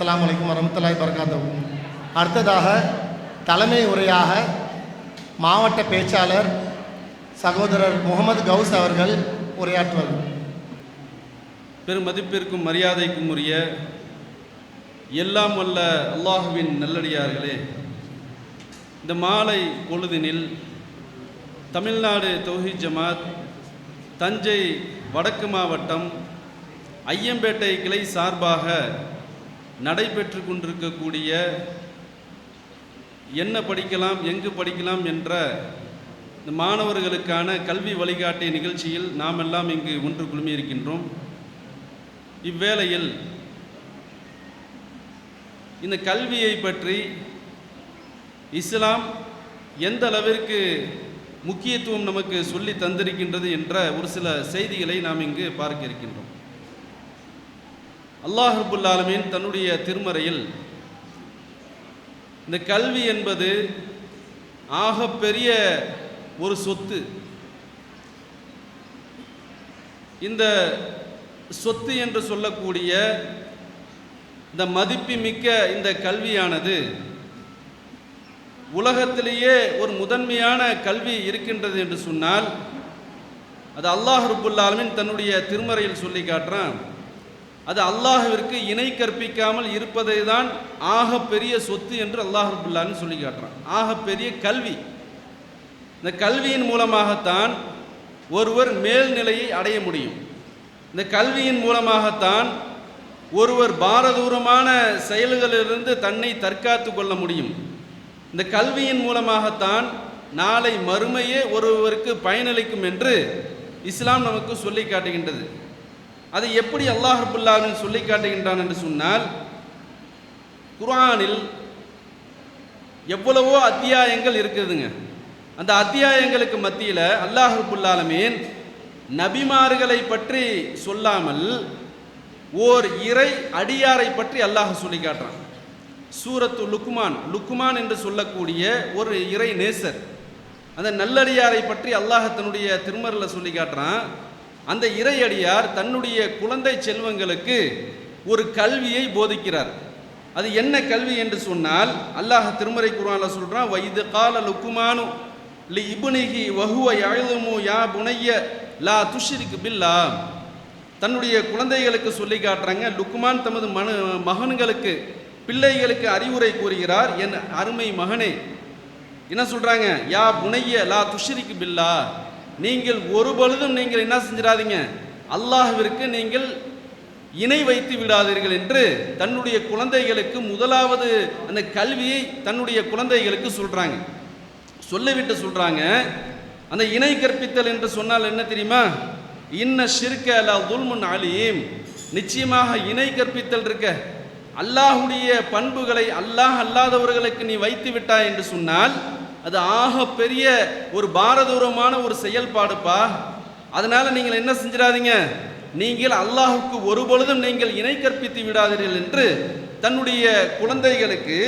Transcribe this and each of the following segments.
அஸ்ஸலாமு அலைக்கும் வரஹ்மத்துல்லாஹி வபரகாத்துஹு. அடுத்ததாக தலைமை உரையாக மாவட்ட பேச்சாளர் சகோதரர் முகமது கவுஸ் அவர்கள் உரையாற்றுவார். பெருமதிப்பிற்கும் மரியாதைக்கும் உரிய எல்லாம் வல்ல அல்லாஹுவின் நல்லடியார்களே, இந்த மாலை பொழுதினில் தமிழ்நாடு தௌஹீத் ஜமாத் தஞ்சை வடக்கு மாவட்டம் ஐயம்பேட்டை கிளை சார்பாக நடைபெற்று கொண்டிருக்கக்கூடிய என்ன படிக்கலாம் எங்கு படிக்கலாம் என்ற இந்த மாணவர்களுக்கான கல்வி வழிகாட்டிய நிகழ்ச்சியில் நாம் எல்லாம் இங்கு ஒன்று குழுமியிருக்கின்றோம். இவ்வேளையில் இந்த கல்வியை பற்றி இஸ்லாம் எந்த அளவிற்கு முக்கியத்துவம் நமக்கு சொல்லி தந்திருக்கின்றது என்ற ஒரு சில செய்திகளை நாம் இங்கு பார்க்க இருக்கின்றோம். அல்லாஹ் ரப்புல் ஆலமீன் தன்னுடைய திருமறையில் இந்த கல்வி என்பது ஆகப்பெரிய ஒரு சொத்து, இந்த சொத்து என்று சொல்லக்கூடிய இந்த மதிப்புமிக்க இந்த கல்வியானது உலகத்திலேயே ஒரு முதன்மையான கல்வி இருக்கின்றது என்று சொன்னால் அது அல்லாஹ் ரப்புல் ஆலமீன் தன்னுடைய திருமறையில் சொல்லி காட்டுறான். அது அல்லாஹ்விற்கு இணை கற்பிக்காமல் இருப்பதை தான் ஆகப்பெரிய சொத்து என்று அல்லாஹ் ரப்புல் ஆலமீன் சொல்லி காட்டுறான். ஆகப்பெரிய கல்வி. இந்த கல்வியின் மூலமாகத்தான் ஒருவர் மேல்நிலையை அடைய முடியும். இந்த கல்வியின் மூலமாகத்தான் ஒருவர் பாரதூரமான செயல்களிலிருந்து தன்னை தற்காத்து கொள்ள முடியும். இந்த கல்வியின் மூலமாகத்தான் நாளை மறுமையே ஒருவருக்கு பயனளிக்கும் என்று இஸ்லாம் நமக்கு சொல்லி காட்டுகின்றது. அதை எப்படி அல்லாஹ் ரப்புல் ஆலமீன் சொல்லி காட்டுகின்றான் என்று சொன்னால், குர்ஆனில் எவ்வளவோ அத்தியாயங்கள் இருக்குதுங்க. அந்த அத்தியாயங்களுக்கு மத்தியில் அல்லாஹ் ரப்புல் ஆலமீன் நபிமார்களை பற்றி சொல்லாமல் ஓர் இறை அடியாரை பற்றி அல்லாஹ் சொல்லி காட்டுறான். சூரத்து லுக்மான் என்று சொல்லக்கூடிய ஒரு இறை நேசர், அந்த நல்லடியாரை பற்றி அல்லாஹ் தன்னுடைய திருமறையில் சொல்லி காட்டுறான். அந்த இறை அடியார் தன்னுடைய குழந்தை செல்வங்களுக்கு ஒரு கல்வியை போதிக்கிறார். அது என்ன கல்வி என்று சொன்னால், அல்லாஹ் திருமறை குர்ஆனில் சொல்றான், வைது கால லுக்மானு லி இப்னிஹி வஹுவ யஅலுமு யா புனைய லா துஷ்ரிக் பில்லாஹ். தன்னுடைய குழந்தைகளுக்கு சொல்லி காட்டுறாங்க. லுக்மான் தமது மகன்களுக்கு பிள்ளைகளுக்கு அறிவுரை கூறுகிறார், என் அருமை மகனே, என்ன சொல்றாங்க, யா புனைய லா துஷ்ரிக் பில்லாஹ், நீங்கள் ஒரு பொழுதும் நீங்கள் என்ன செஞ்சிடாதீங்க, அல்லாஹ்விற்கு நீங்கள் இணை வைத்து விடாதீர்கள் என்று தன்னுடைய குழந்தைகளுக்கு முதலாவது அந்த கல்வியை தன்னுடைய குழந்தைகளுக்கு சொல்றாங்க. சொல்லிவிட்டு சொல்றாங்க, அந்த இணை கற்பித்தல் என்று சொன்னால் என்ன தெரியுமா, இன்ன ஷிர்க லா துல்முன் அலீம், நிச்சயமாக இணை கற்பித்தல் இருக்க அல்லாஹுடைய பண்புகளை அல்லாஹ் அல்லாதவர்களுக்கு நீ வைத்து விட்டாய் என்று சொன்னால் அது ஆக பெரிய ஒரு பாரதூரமான ஒரு செயல்பாடுப்பா. அதனால நீங்கள் என்ன செஞ்சிடாதீங்க, நீங்கள் அல்லாஹுக்கு ஒரு பொழுதும் நீங்கள் இணை கற்பித்து விடாதீர்கள் என்று தன்னுடைய குழந்தைகளுக்கு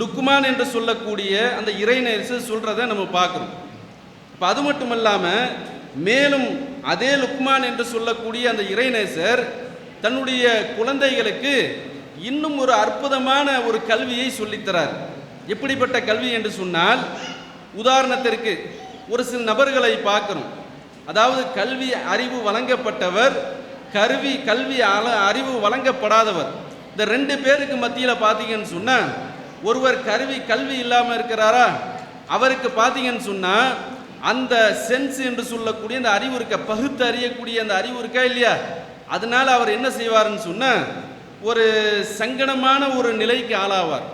லுக்மான் என்று சொல்லக்கூடிய அந்த இறைநேசர் சொல்றதை நம்ம பார்க்கிறோம். இப்போ அது மட்டும் இல்லாமல் மேலும் அதே லுக்மான் என்று சொல்லக்கூடிய அந்த இறைநேசர் தன்னுடைய குழந்தைகளுக்கு இன்னும் ஒரு அற்புதமான ஒரு கல்வியை சொல்லித்தரார். எப்படிப்பட்ட கல்வி என்று சொன்னால், உதாரணத்திற்கு ஒரு சில நபர்களை பார்க்கிறோம். அதாவது கல்வி அறிவு வழங்கப்பட்டவர், கல்வி அறிவு வழங்கப்படாதவர். இந்த ரெண்டு பேருக்கு மத்தியில் பார்த்தீங்கன்னு சொன்னால், ஒருவர் கல்வி இல்லாமல் இருக்கிறாரா, அவருக்கு பார்த்தீங்கன்னு சொன்னால் அந்த சென்ஸ் என்று சொல்லக்கூடிய அந்த அறிவு இருக்க, பகுத்து அறியக்கூடிய அந்த அறிவு இருக்கா இல்லையா, அதனால அவர் என்ன செய்வார்னு சொன்னால் ஒரு சங்கடமான ஒரு நிலைக்கு ஆளாவார்.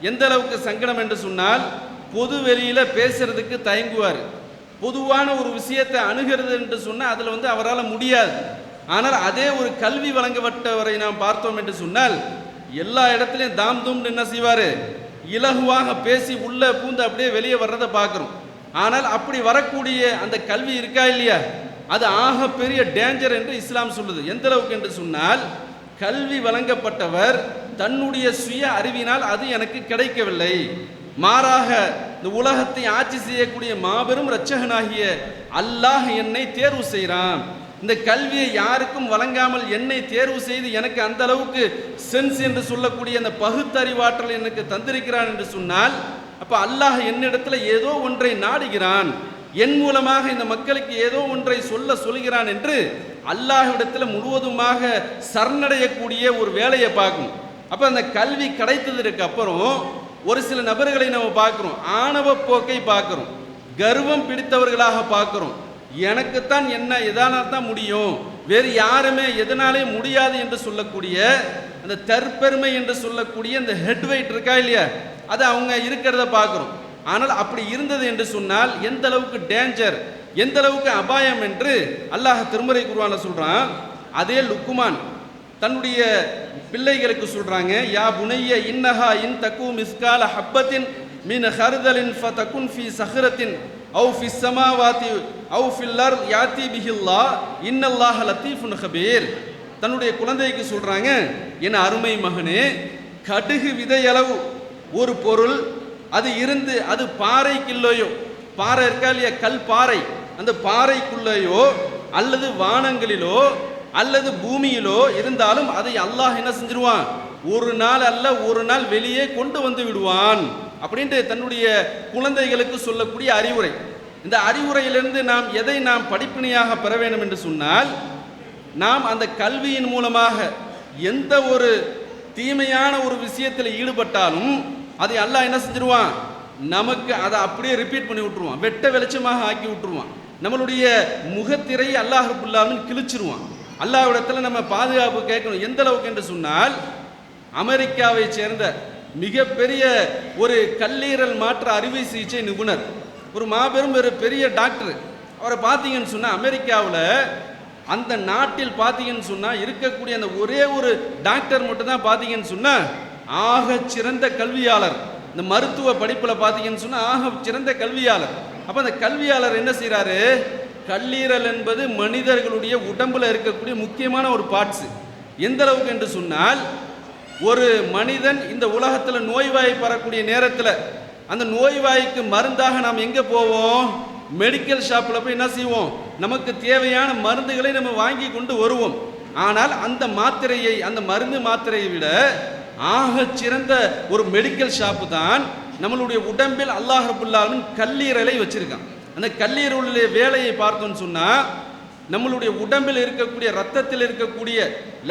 எந்த அளவுக்கு சங்கடம் என்று சொன்னால், பொது வெளியில் பேசுறதுக்கு தயங்குவார். பொதுவான ஒரு விஷயத்தை அணுகிறது என்று சொன்னால் அதில் அவரால் முடியாது. ஆனால் அதே ஒரு கல்வி வழங்கப்பட்டவரை நாம் பார்த்தோம் என்று சொன்னால் எல்லா இடத்துலையும் தாம் தூம்னு என்ன செய்வார், இலகுவாக பேசி உள்ள பூந்து அப்படியே வெளியே வர்றதை பார்க்குறோம். ஆனால் அப்படி வரக்கூடிய அந்த கல்வி இருக்கா இல்லையா, அது ஆக பெரிய டேஞ்சர் என்று இஸ்லாம் சொல்லுது. எந்த அளவுக்கு என்று சொன்னால், கல்வி வழங்கப்பட்டவர் தன்னுடைய சுய அறிவினால் அது எனக்கு கிடைக்கவில்லை, மாறாக இந்த உலகத்தை ஆட்சி செய்யக்கூடிய மாபெரும் இரட்சகனாகிய அல்லாஹ் என்னை தேர்வு செய்கிறான், இந்த கல்வியை யாருக்கும் வழங்காமல் என்னை தேர்வு செய்து எனக்கு அந்த அளவுக்கு சென்ஸ் என்று சொல்லக்கூடிய அந்த பகுத்தறிவாற்றல் எனக்கு தந்திருக்கிறான் என்று சொன்னால், அப்ப அல்லாஹ் என்னிடத்தில் ஏதோ ஒன்றை நாடுகிறான், என் மூலமாக இந்த மக்களுக்கு ஏதோ ஒன்றை சொல்கிறான் என்று அல்லாஹ்விடத்தில் முழுவதுமாக சரணடையக்கூடிய ஒரு வேலையை பார்க்கணும். அப்ப அந்த கல்வி கிடைத்ததற்கு அப்புறம் ஒரு சில நபர்களை நம்ம பார்க்கிறோம், ஆணவ போக்கை பார்க்கிறோம், கர்வம் பிடித்தவர்களாக பார்க்கிறோம். எனக்குத்தான் என்ன எதனால் தான் முடியும், வேறு யாருமே எதனாலே முடியாது என்று சொல்லக்கூடிய அந்த தற்பெருமை என்று சொல்லக்கூடிய அந்த ஹெட் வெயிட் இருக்கா இல்லையா, அது அவங்க இருக்கிறத பார்க்கிறோம். ஆனால் அப்படி இருந்தது என்று சொன்னால் எந்த அளவுக்கு டேஞ்சர், எந்த அளவுக்கு அபாயம் என்று அல்லாஹ் திருமறை குர்ஆன்ல சொல்றான். அதே லுக்குமான் தன்னுடைய பிள்ளைகளுக்கு சொல்றாங்க, யா புனைய இன்னஹா இன் தக்கு மிஸ்கால ஹப்பத்தின் மின் ஹர்தலின் ஃபதகுன் ஃபி சஹ்ரத்தின் அவு ஃபி ஸமாவாதி அவு ஃபில் அர்த் யாதி பிஹில்லாஹ் இன்னல்லாஹ லத்தீஃபுன் ஹபீர். தன்னுடைய குழந்தைக்கு சொல்றாங்க, என் அருமை மகனே, கடுகு விதையளவு ஒரு பொருள் அது இருந்து அது பாறைக்குள்ளேயோ, பாறை இருக்கா இல்லையா, கல் பாறை, அந்த பாறைக்குள்ளேயோ அல்லது வானங்களிலோ அல்லது பூமியிலோ இருந்தாலும் அதை அல்லாஹ் என்ன செஞ்சிருவான், ஒரு நாள் அல்ல ஒரு நாள் வெளியே கொண்டு வந்து விடுவான் அப்படின்ட்டு தன்னுடைய குழந்தைகளுக்கு சொல்லக்கூடிய அறிவுரை. இந்த அறிவுரையிலிருந்து நாம் எதை நாம் படிப்பினையாக பெற வேண்டும் என்று சொன்னால், நாம் அந்த கல்வியின் மூலமாக எந்த ஒரு தீமையான ஒரு விஷயத்தில் ஈடுபட்டாலும் அதை அல்லாஹ் என்ன செஞ்சிருவான், நமக்கு அதை அப்படியே ரிப்பீட் பண்ணி விட்டுருவான், வெட்ட வெளிச்சமாக ஆக்கி விட்டுருவான். நம்மளுடைய முகத்திரையை அல்லாஹ் ரப்பல் ஆலமீன் கிழிச்சிருவான். அல்லாஹ்விடத்தில் நம்ம பாதுகாப்பு கேட்கணும். எந்த அளவுக்கு என்று சொன்னால், அமெரிக்காவை சேர்ந்த மிகப்பெரிய ஒரு கல்லீரல் மாற்று அறுவை சிகிச்சை நிபுணர், ஒரு மாபெரும் ஒரு பெரிய டாக்டர், அவரை பார்த்தீங்கன்னு சொன்னால் அமெரிக்காவில் அந்த நாட்டில் பார்த்தீங்கன்னு சொன்னால் இருக்கக்கூடிய அந்த ஒரே ஒரு டாக்டர் மட்டும்தான் பார்த்தீங்கன்னு சொன்னால் ஆக சிறந்த கல்வியாளர். இந்த மருத்துவ படிப்பில் பார்த்தீங்கன்னு சொன்னால் ஆக சிறந்த கல்வியாளர். அப்போ அந்த கல்வியாளர் என்ன செய்கிறாரு, கல்லீரல் என்பது மனிதர்களுடைய உடம்புல இருக்கக்கூடிய முக்கியமான ஒரு பார்ட்ஸ். எந்த அளவுக்கு என்று சொன்னால், ஒரு மனிதன் இந்த உலகத்தில் நோய்வாய்ப்படக்கூடிய நேரத்தில் அந்த நோய்வாய்க்கு மருந்தாக நாம் எங்கே போவோம், மெடிக்கல் ஷாப்பில் போய் என்ன செய்வோம், நமக்கு தேவையான மருந்துகளை நம்ம வாங்கி கொண்டு வருவோம். ஆனால் அந்த மாத்திரையை, அந்த மருந்து மாத்திரையை விட ஆக சிறந்த ஒரு மெடிக்கல் ஷாப்பு தான் நம்மளுடைய உடம்பில் அல்லாஹ் ரப்பல் ஆலமீன் கல்லீரலை வச்சிருக்கான். அந்த கல்லீரலுடைய வேலையை பார்த்தோம்னு சொன்னால், நம்மளுடைய உடம்பில் இருக்கக்கூடிய ரத்தத்தில் இருக்கக்கூடிய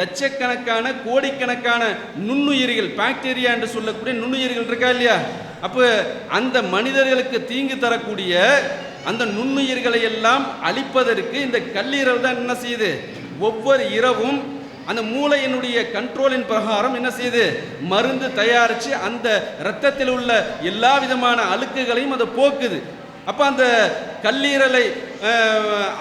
லட்சக்கணக்கான கோடிக்கணக்கான நுண்ணுயிரிகள், பாக்டீரியா என்று சொல்லக்கூடிய நுண்ணுயிரிகள் இருக்கா இல்லையா, அப்போ அந்த மனிதர்களுக்கு தீங்கு தரக்கூடிய அந்த நுண்ணுயிர்களை எல்லாம் அழிப்பதற்கு இந்த கல்லீரல் தான் என்ன செய்யுது, ஒவ்வொரு இரவும் அந்த மூளையினுடைய கண்ட்ரோலின் பிரகாரம் என்ன செய்யுது, மருந்து தயாரித்து அந்த இரத்தத்தில் உள்ள எல்லா விதமான அழுக்குகளையும் அதை போக்குது. அப்போ அந்த கல்லீரலை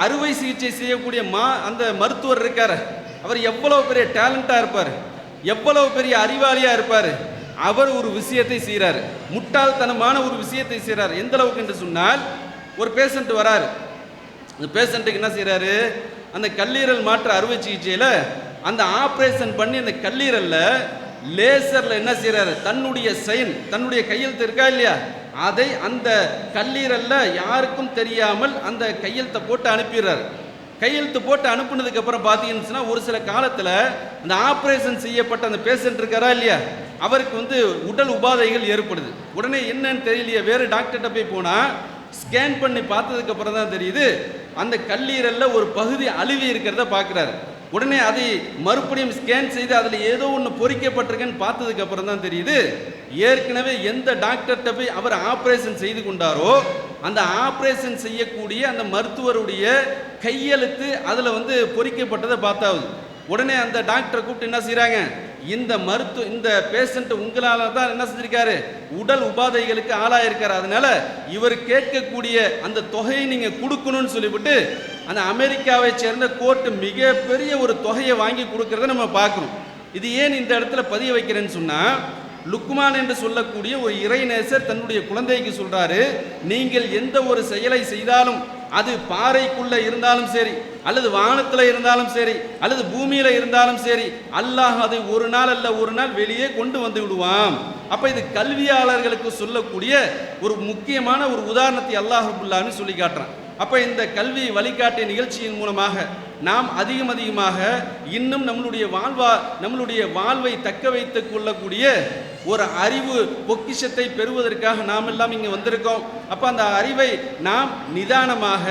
அறுவை சிகிச்சை செய்யக்கூடிய அந்த மருத்துவர் இருக்கார், அவர் எவ்வளோ பெரிய டேலண்டாக இருப்பார், எவ்வளோ பெரிய அறிவாளியாக இருப்பார். அவர் ஒரு விஷயத்தை செய்கிறார், முட்டாள்தனமான ஒரு விஷயத்தை செய்கிறார். எந்த அளவுக்கு என்று சொன்னால், ஒரு பேஷண்ட் வராரு, அந்த பேஷண்ட்டுக்கு என்ன செய்கிறாரு, அந்த கல்லீரல் மாற்று அறுவை சிகிச்சையில் அந்த ஆப்ரேஷன் பண்ணி அந்த கல்லீரலில் லேசரில் என்ன செய்கிறாரு, தன்னுடைய சைன், தன்னுடைய கையெழுத்து இருக்கா இல்லையா, அதை அந்த கல்லீரலில் யாருக்கும் தெரியாமல் அந்த கையெழுத்தை போட்டு அனுப்பிடுறாரு. கையெழுத்து போட்டு அனுப்புனதுக்கு அப்புறம் பார்த்தீங்கன்னு சொன்னால், ஒரு சில காலத்தில் அந்த ஆப்ரேஷன் செய்யப்பட்ட அந்த பேஷண்ட் இருக்காரா இல்லையா, அவருக்கு உடல் உபாதைகள் ஏற்படுது. உடனே என்னன்னு தெரியலையே, வேறு டாக்டர்கிட்ட போய் போனால் ஸ்கேன் பண்ணி பார்த்ததுக்கு அப்புறம் தான் தெரியுது, அந்த கல்லீரலில் ஒரு பகுதி அழுவி இருக்கிறத பார்க்குறாரு. உடனே அதை மறுபடியும் ஸ்கேன் செய்து அதில் ஏதோ ஒன்று பொறிக்கப்பட்டிருக்குன்னு பார்த்ததுக்கு அப்புறம் தான் தெரியுது, ஏற்கனவே எந்த டாக்டர்கிட்ட போய் அவர் ஆப்ரேஷன் செய்து கொண்டாரோ அந்த ஆப்ரேஷன் செய்யக்கூடிய அந்த மருத்துவருடைய கையெழுத்து அதில் பொறிக்கப்பட்டதை பார்த்தாவது. உடனே அந்த டாக்டரை கூப்பிட்டு என்ன செய்கிறாங்க, இந்த பேஷண்ட் உங்களால் தான் என்ன செஞ்சிருக்காரு, உடல் உபாதைகளுக்கு ஆளாயிருக்காரு, அதனால இவர் கேட்கக்கூடிய அந்த தொகையை நீங்கள் கொடுக்கணும்னு சொல்லிவிட்டு அந்த அமெரிக்காவை சேர்ந்த கோர்ட்டு மிகப்பெரிய ஒரு தொகையை வாங்கி கொடுக்கறத நம்ம பார்க்கணும். இது ஏன் இந்த இடத்துல பதிய வைக்கிறேன்னு சொன்னால், லுக்மான் என்று சொல்லக்கூடிய ஒரு இறைநேசர் தன்னுடைய குழந்தைக்கு சொல்றாரு, நீங்கள் எந்த ஒரு செயலை செய்தாலும் அது பாறைக்குள்ள இருந்தாலும் சரி, அல்லது வானத்தில் இருந்தாலும் சரி, அல்லது பூமியில இருந்தாலும் சரி, அல்லாஹ் அதை ஒரு நாள் அல்ல ஒரு நாள் வெளியே கொண்டு வந்து விடுவான். அப்ப இது கல்வியாளர்களுக்கு சொல்லக்கூடிய ஒரு முக்கியமான ஒரு உதாரணத்தை அல்லாஹ் ரப்பல் ஆலமீன் சொல்லி காட்டுறான். அப்போ இந்த கல்வி வழிகாட்டிய நிகழ்ச்சியின் மூலமாக நாம் அதிகமாக இன்னும் நம்மளுடைய வாழ்வை தக்க வைத்துக் கொள்ளக்கூடிய ஒரு அறிவு பொக்கிஷத்தை பெறுவதற்காக நாம் எல்லாம் இங்கே வந்திருக்கோம். அப்போ அந்த அறிவை நாம் நிதானமாக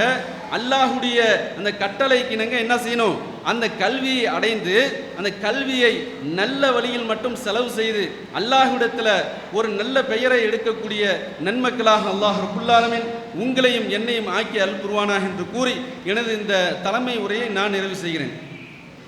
அல்லாஹுடைய அந்த கட்டளைக்கு நாங்கள் என்ன செய்யணும், அந்த கல்வியை அடைந்து அந்த கல்வியை நல்ல வழியில் மட்டும் செலவு செய்து அல்லாஹ்விடத்தில் ஒரு நல்ல பெயரை எடுக்கக்கூடிய நன்மக்களாக அல்லாஹ் ரப்புல் ஆலமீன் உங்களையும் என்னையும் ஆக்கி அருள் புரிவானாக என்று கூறி எனது இந்த தலைமை உரையை நான் நிறைவு செய்கிறேன்.